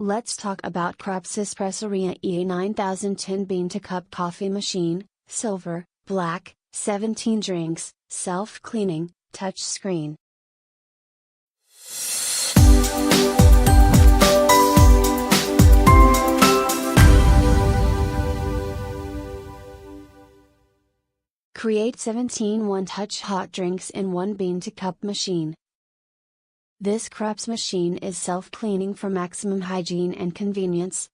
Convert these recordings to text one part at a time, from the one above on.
Let's talk about Krups Espresseria EA9010 bean-to-cup coffee machine, silver, black, 17 drinks, self-cleaning, touch screen. Create 17 one-touch hot drinks in one bean-to-cup machine. This Krups machine is self-cleaning for maximum hygiene and convenience.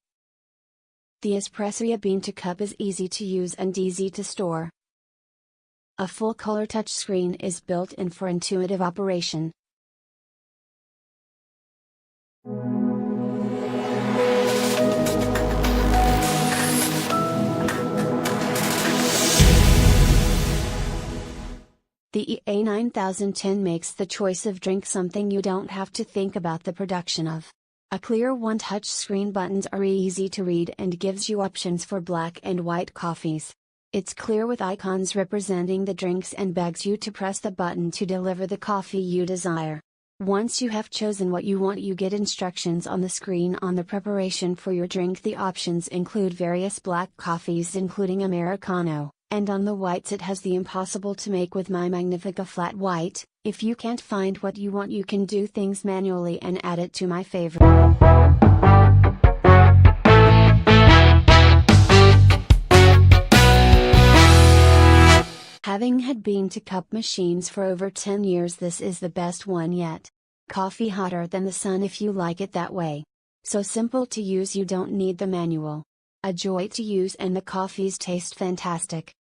The Espresseria bean-to-cup is easy to use and easy to store. A full-color touchscreen is built in for intuitive operation. The EA9010 makes the choice of drink something you don't have to think about the production of. A clear one-touch screen, buttons are easy to read and gives you options for black and white coffees. It's clear with icons representing the drinks and begs you to press the button to deliver the coffee you desire. Once you have chosen what you want, you get instructions on the screen on the preparation for your drink. The options include various black coffees including Americano. And on the whites it has the impossible to make with my Magnifica flat white. If you can't find what you want, you can do things manually and add it to my favorite. Having had bean-to-cup machines for over 10 years, this is the best one yet. Coffee hotter than the sun if you like it that way. So simple to use, you don't need the manual. A joy to use and the coffees taste fantastic.